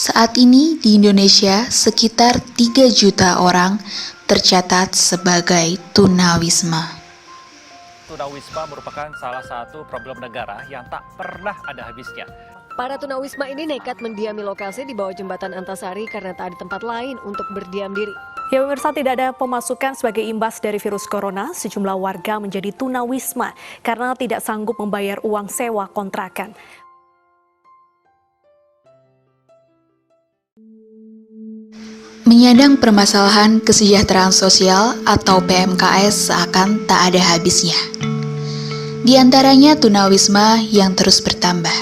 Saat ini di Indonesia sekitar 3 juta orang tercatat sebagai tunawisma. Tunawisma merupakan salah satu problem negara yang tak pernah ada habisnya. Para tunawisma ini nekat mendiami lokasi di bawah jembatan Antasari karena tak ada tempat lain untuk berdiam diri. Ya pemirsa, tidak ada pemasukan sebagai imbas dari virus corona, sejumlah warga menjadi tunawisma karena tidak sanggup membayar uang sewa kontrakan. Menyandang permasalahan kesejahteraan sosial atau PMKS seakan tak ada habisnya. Di antaranya tunawisma yang terus bertambah.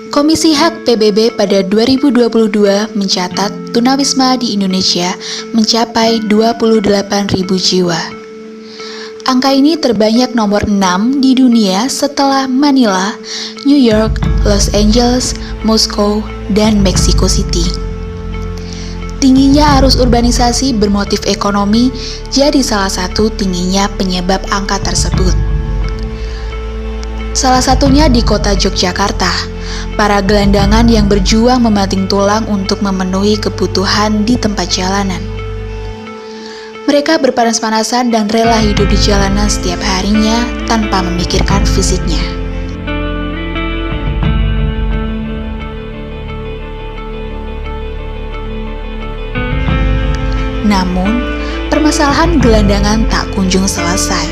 Komisi Hak PBB pada 2022 mencatat tunawisma di Indonesia mencapai 28.000 jiwa. Angka ini terbanyak nomor 6 di dunia setelah Manila, New York, Los Angeles, Moskow, dan Mexico City. Tingginya arus urbanisasi bermotif ekonomi jadi salah satu tingginya penyebab angka tersebut. Salah satunya di kota Yogyakarta, para gelandangan yang berjuang membanting tulang untuk memenuhi kebutuhan di tempat jalanan. Mereka berpanas-panasan dan rela hidup di jalanan setiap harinya tanpa memikirkan fisiknya. Namun, permasalahan gelandangan tak kunjung selesai,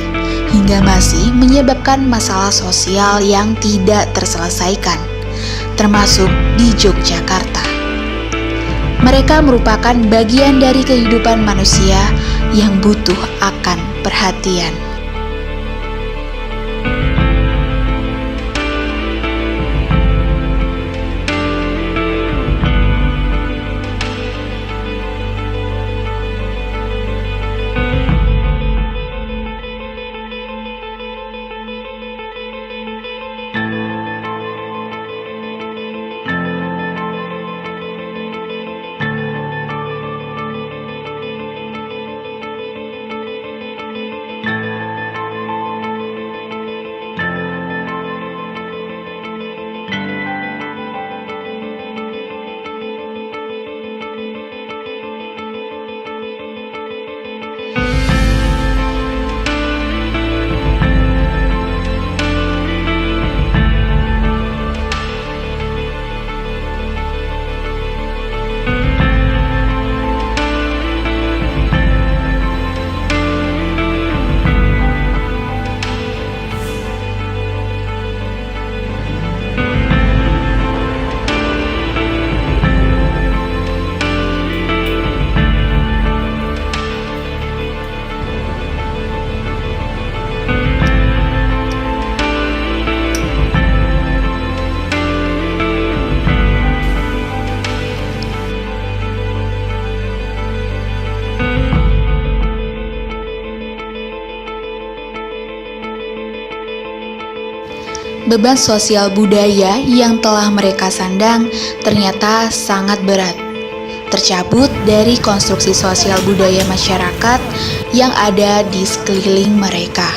hingga masih menyebabkan masalah sosial yang tidak terselesaikan, termasuk di Yogyakarta. Mereka merupakan bagian dari kehidupan manusia yang butuh akan perhatian. Beban sosial budaya yang telah mereka sandang ternyata sangat berat, tercabut dari konstruksi sosial budaya masyarakat yang ada di sekeliling mereka.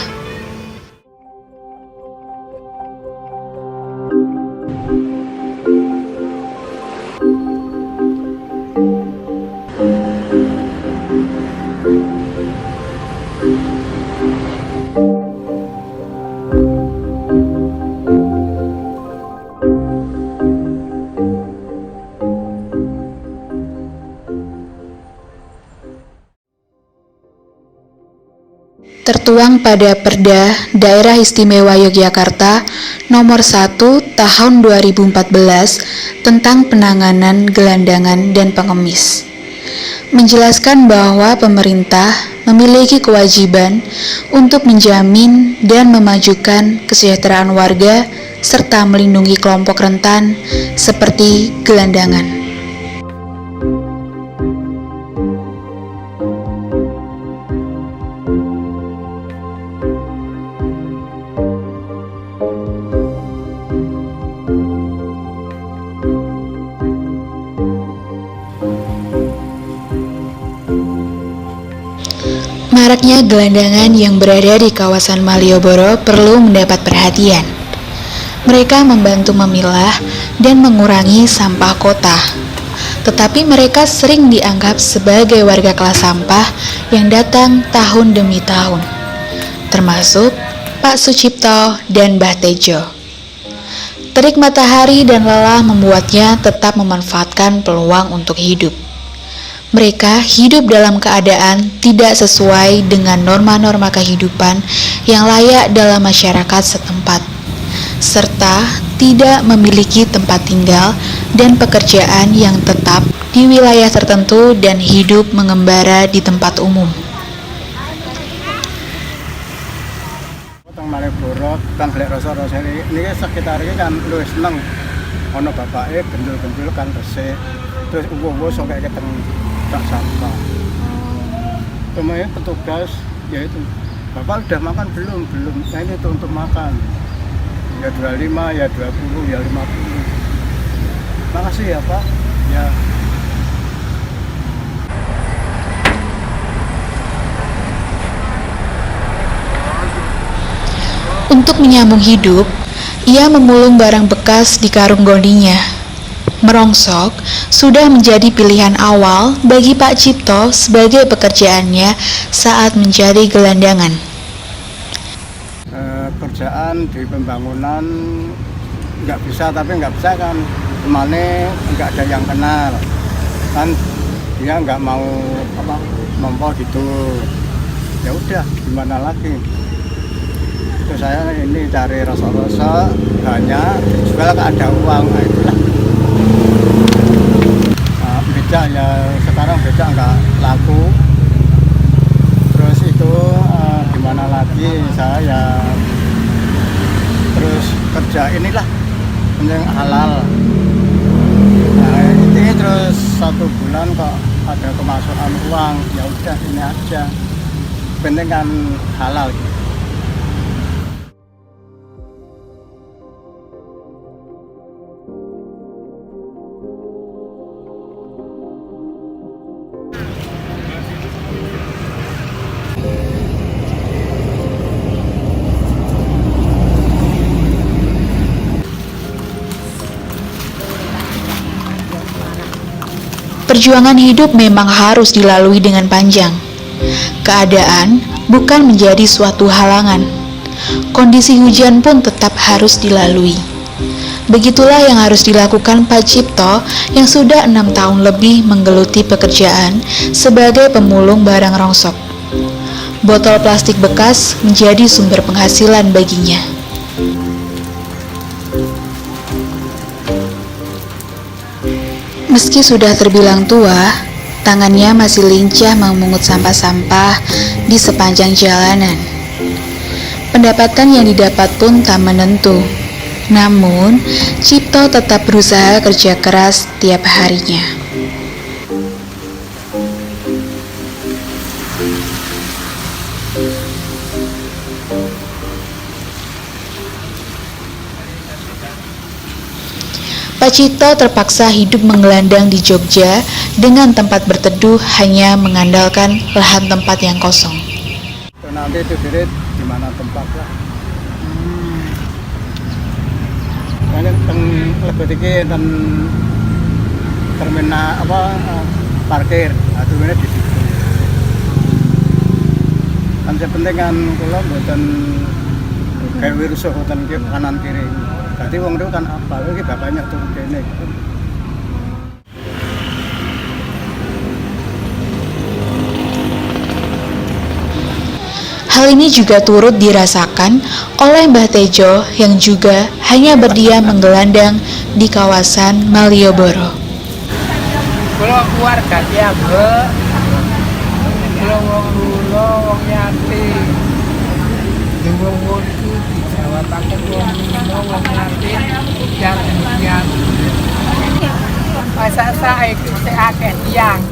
Tertuang pada Perda Daerah Istimewa Yogyakarta Nomor 1 Tahun 2014 tentang penanganan gelandangan dan pengemis, menjelaskan bahwa pemerintah memiliki kewajiban untuk menjamin dan memajukan kesejahteraan warga serta melindungi kelompok rentan seperti gelandangan. Maraknya gelandangan yang berada di kawasan Malioboro perlu mendapat perhatian. Mereka membantu memilah dan mengurangi sampah kota. Tetapi mereka sering dianggap sebagai warga kelas sampah yang datang tahun demi tahun, termasuk Pak Sucipto dan Mbah Tejo. Terik matahari dan lelah membuatnya tetap memanfaatkan peluang untuk hidup. Mereka hidup dalam keadaan tidak sesuai dengan norma-norma kehidupan yang layak dalam masyarakat setempat, serta tidak memiliki tempat tinggal dan pekerjaan yang tetap di wilayah tertentu dan hidup mengembara di tempat umum. Teng Malioboro, kan golek rasa-rasa ini sekitar ini kan luwih seneng. Ono bapake gendul-gendul kan resik. Terus uwo-uwo sok kayak keteng tak sampah. Kemudian petugas ya itu, Bapak udah makan belum? Belum. Nah ini tuh untuk makan. Ya 25, ya 20, ya 50. Makasih ya Pak. Ya. Untuk menyambung hidup, ia memulung barang bekas di karung gondinya. Merongsok sudah menjadi pilihan awal bagi Pak Cipto sebagai pekerjaannya saat menjadi gelandangan. Kerjaan di pembangunan nggak bisa, tapi nggak bisa kan kemana nggak ada yang kenal kan, dia nggak mau nompo gitu, ya udah gimana lagi. Terus saya ini cari rasa-rasa banyak, jual nggak ada uang, nah itulah. Becak ya sekarang becak nggak laku, terus itu gimana lagi saya ya terus kerja inilah penting halal. Nah ini terus 1 bulan kok ada kemasukan uang, ya udah ini aja, penting kan halal. Perjuangan hidup memang harus dilalui dengan panjang. Keadaan bukan menjadi suatu halangan. Kondisi hujan pun tetap harus dilalui. Begitulah yang harus dilakukan Pak Cipto yang sudah 6 tahun lebih menggeluti pekerjaan sebagai pemulung barang rongsok. Botol plastik bekas menjadi sumber penghasilan baginya. Meski sudah terbilang tua, tangannya masih lincah memungut sampah-sampah di sepanjang jalanan. Pendapatan yang didapat pun tak menentu. Namun, Cipto tetap berusaha kerja keras tiap harinya. Pak Cipto terpaksa hidup menggelandang di Jogja dengan tempat berteduh hanya mengandalkan lahan tempat yang kosong. Nanti itu dirit di mana tempat lah. Ini lebih tinggi dan terminal parkir, atau ini di situ. Kan sepenting kan kalau buatan kayak virus hutan kanan kiri. Jadi wong itu kan apa lagi bapaknya turun kene. Hal ini juga turut dirasakan oleh Mbah Tejo yang juga hanya berdiam menggelandang di kawasan Malioboro. Kalau keluarga tiaga, kalau wong lula, wong yatim, di wong wonku di Jawa Paket wong lula, wong yatim, yatim. Masa saya itu akeh tiang.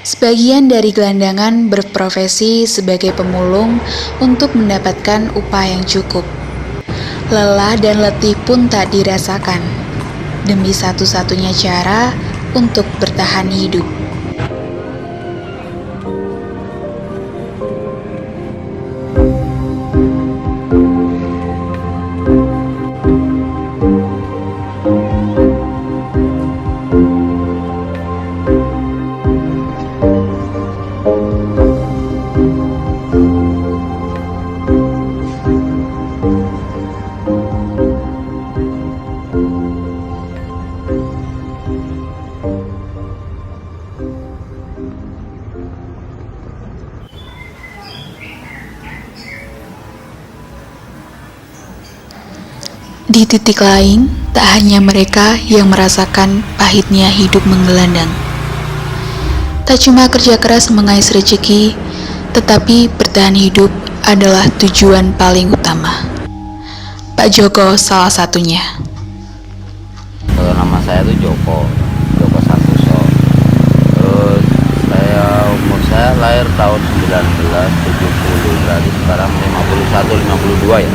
Sebagian dari gelandangan berprofesi sebagai pemulung untuk mendapatkan upah yang cukup. Lelah dan letih pun tak dirasakan, demi satu-satunya cara untuk bertahan hidup. Di titik lain, tak hanya mereka yang merasakan pahitnya hidup menggelandang. Tak cuma kerja keras mengais rezeki, tetapi bertahan hidup adalah tujuan paling utama. Pak Joko salah satunya. Kalau nama saya itu Joko Santoso. Terus umur saya lahir tahun 1970, berarti sekarang 51-52 ya.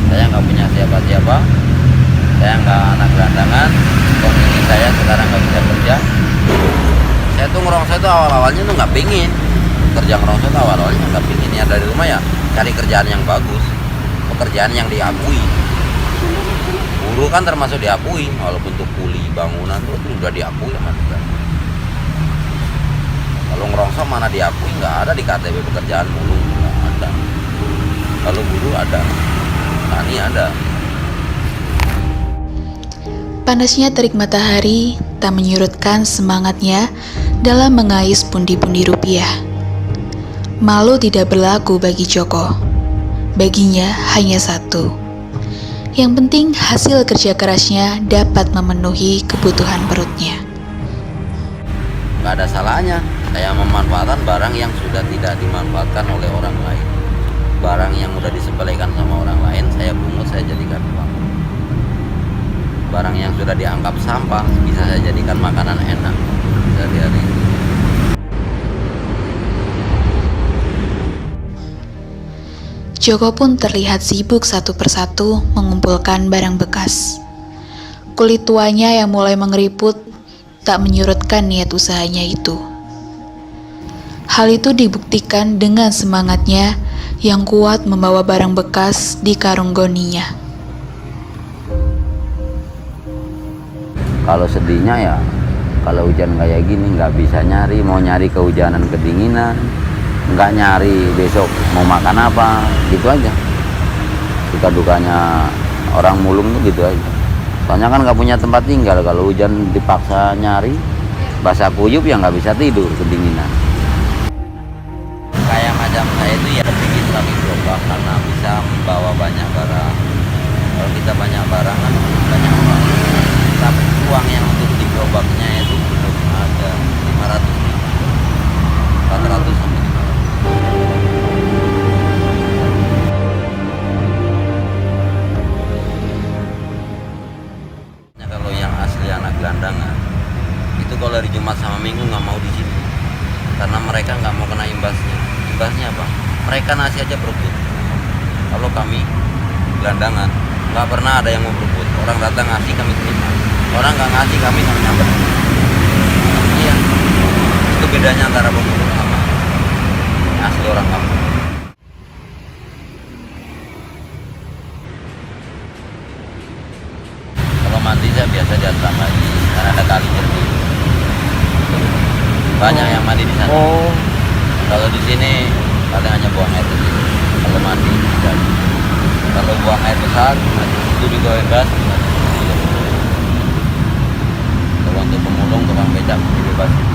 Saya nggak punya siapa-siapa, saya nggak anak gelandangan, kondisi saya sekarang nggak bisa kerja. Saya tuh ngerongso itu awal-awalnya tuh nggak pingin kerja ngerongso itu awal-awalnya nggak pingin ya, dari rumah ya cari kerjaan yang bagus, pekerjaan yang diakui. Buruh kan termasuk diakui, walaupun untuk kuli bangunan tuh udah diakui sama negara. Kalau ngerongso mana diakui, nggak ada di KTP pekerjaan mulu, nggak ada. Kalau buruh ada, tani ada. Panasnya terik matahari tak menyurutkan semangatnya dalam mengais pundi-pundi rupiah. Malu tidak berlaku bagi Joko. Baginya hanya satu. Yang penting hasil kerja kerasnya dapat memenuhi kebutuhan perutnya. Nggak ada salahnya saya memanfaatkan barang yang sudah tidak dimanfaatkan oleh orang lain. Barang yang udah disepelekan sama orang lain, saya pungut, saya jadikan uang. Barang yang sudah dianggap sampah, bisa saya jadikan makanan enak sehari-hari. Joko pun terlihat sibuk satu persatu mengumpulkan barang bekas. Kulit tuanya yang mulai mengeriput tak menyurutkan niat usahanya itu. Hal itu dibuktikan dengan semangatnya yang kuat membawa barang bekas di karung goninya. Kalau sedihnya ya, kalau hujan kayak gini nggak bisa nyari, mau nyari kehujanan kedinginan, nggak nyari besok mau makan apa, gitu aja. Suka dukanya orang mulung tuh gitu aja. Soalnya kan nggak punya tempat tinggal, kalau hujan dipaksa nyari, basah kuyup ya nggak bisa tidur, kedinginan. Kayak macam saya itu ya bikin lagi gerobak karena bisa membawa banyak barang. Kalau kita banyak barang kan banyak uang. Tapi uang yang untuk di gerobaknya itu belum ada, 500 ribu, 400 sampai 500. Kalau yang asli anak gelandangan itu kalau hari Jumat sama Minggu nggak mau di sini karena mereka nggak mau kena imbasnya. Imbasnya apa? Mereka nasi aja berebut. Kalau kami gelandangan nggak pernah ada yang mau berebut. Orang datang ngasih kami terima. Orang nggak ngasih kami nggak nyamper. Iya, itu bedanya antara pemulung sama asli orang kampung. Kalau mandi saya biasa di asrama lagi karena ada kali jernih. Banyak yang mandi di sana. Kalau di sini paling hanya buang air kecil. Kalau mandi tidak. Kalau buang air besar itu dibebas. Kalau untuk pemulung tukang becak dibebasin.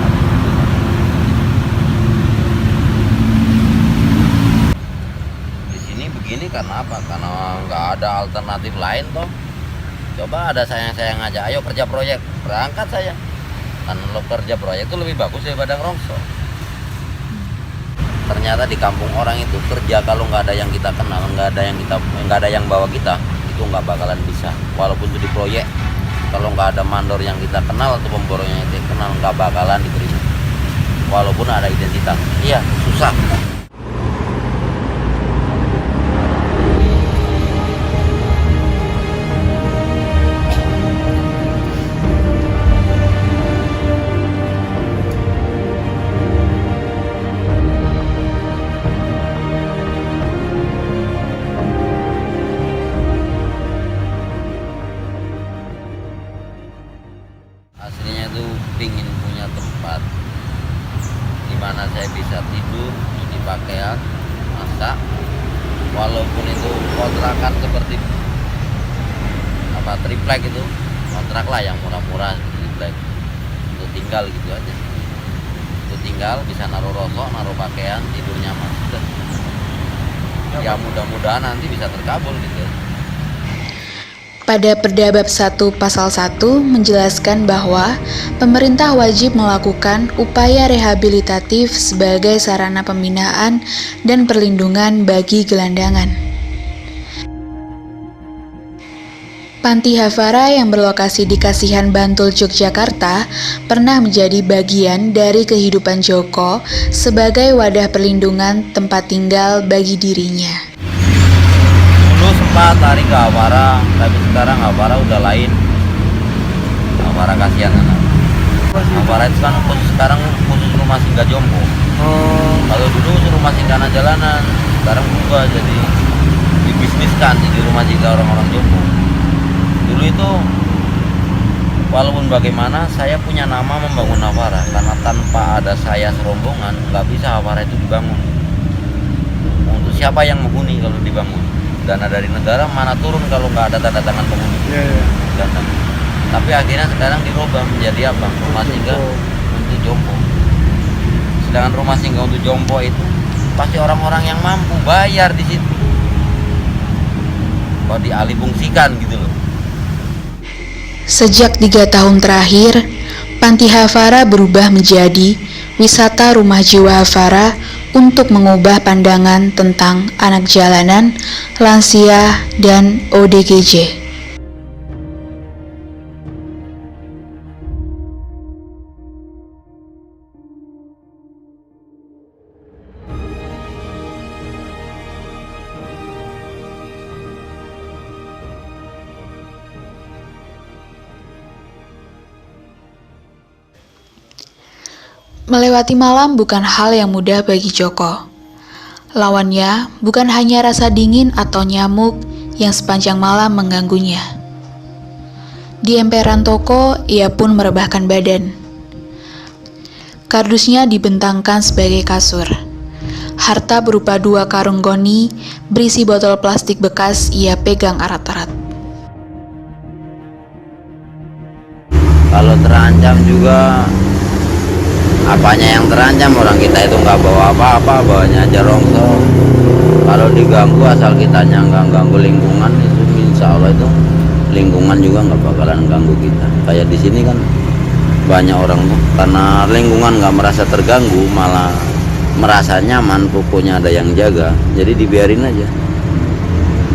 Di sini begini karena apa? Karena nggak ada alternatif lain toh. Coba ada saya ngajak, ayo kerja proyek, berangkat saya. Kan lo kerja proyek itu lebih bagus daripada ngerongso. Ternyata di kampung orang itu kerja kalau nggak ada yang kita kenal, nggak ada yang bawa kita, itu nggak bakalan bisa. Walaupun itu di proyek, kalau nggak ada mandor yang kita kenal atau pemborongnya yang kita kenal, nggak bakalan diterima. Walaupun ada identitas, iya susah. walaupun itu kontrakan seperti apa triplek itu, kontrak lah yang murah-murah triplek untuk tinggal gitu aja, untuk tinggal bisa naruh rosok, naruh pakaian, tidur nyaman sudah. Ya mudah-mudahan nanti bisa terkabul gitu. Pada Perda Bab 1 Pasal 1 menjelaskan bahwa pemerintah wajib melakukan upaya rehabilitatif sebagai sarana pembinaan dan perlindungan bagi gelandangan. Panti Hafara yang berlokasi di Kasihan Bantul, Yogyakarta pernah menjadi bagian dari kehidupan Joko sebagai wadah perlindungan tempat tinggal bagi dirinya. Dulu sempat lari ke Hafara, tapi sekarang Hafara udah lain. Hafara Kasihan anak. Hafara itu kan sekarang khusus rumah singgah jompo. Kalau dulu rumah singgah anak jalanan, sekarang berubah jadi dibisniskan jadi rumah singgah orang-orang jompo. Dulu itu walaupun bagaimana saya punya nama membangun Hafara, karena tanpa ada saya serombongan nggak bisa Hafara itu dibangun. Untuk siapa yang menghuni kalau dibangun? Dana dari negara mana turun kalau nggak ada tanda tangan penghuni? Tapi akhirnya sekarang dirubah menjadi apa? Rumah singgah untuk jompo. Sedangkan rumah singgah untuk jompo itu pasti orang-orang yang mampu bayar di situ. Kalau dialihfungsikan gitu loh. Sejak 3 tahun terakhir, Panti Hafara berubah menjadi wisata rumah jiwa Hafara untuk mengubah pandangan tentang anak jalanan, lansia, dan ODGJ. Melewati malam bukan hal yang mudah bagi Joko. Lawannya bukan hanya rasa dingin atau nyamuk yang sepanjang malam mengganggunya. Di emperan toko, ia pun merebahkan badan. Kardusnya dibentangkan sebagai kasur. Harta berupa 2 karung goni berisi botol plastik bekas ia pegang erat-erat. Kalau terancam juga apanya yang terancam, orang kita itu nggak bawa apa-apa, bawanya aja rongsok. Kalau diganggu asal kitanya nggak ganggu lingkungan, itu insya Allah itu lingkungan juga nggak bakalan ganggu kita. Kayak di sini kan banyak orang tuh karena lingkungan nggak merasa terganggu, malah merasa nyaman, pokoknya ada yang jaga, jadi dibiarin aja.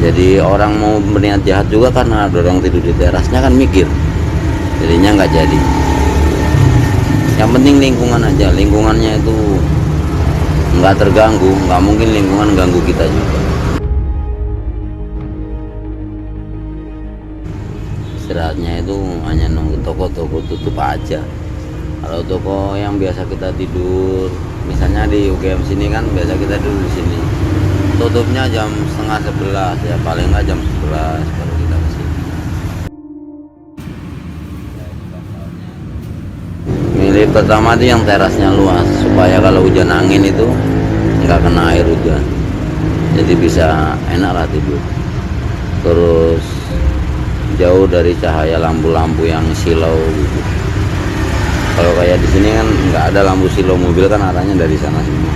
Jadi orang mau berniat jahat juga karena ada orang tidur di terasnya kan mikir, jadinya nggak jadi. Yang penting lingkungan aja, lingkungannya itu nggak terganggu, nggak mungkin lingkungan ganggu kita juga. Istirahatnya itu hanya nunggu toko-toko tutup aja. Kalau toko yang biasa kita tidur, misalnya di UGM sini kan biasa kita tidur di sini, tutupnya jam 10:30 ya, paling nggak jam 11 baru kita ke sini. Milih pertama itu yang terasnya luas supaya kalau hujan angin itu nggak kena air hujan, jadi bisa enak lah tidur. Terus jauh dari cahaya lampu-lampu yang silau gitu. Kalau kayak di sini kan nggak ada lampu silau mobil, kan arahnya dari sana semua.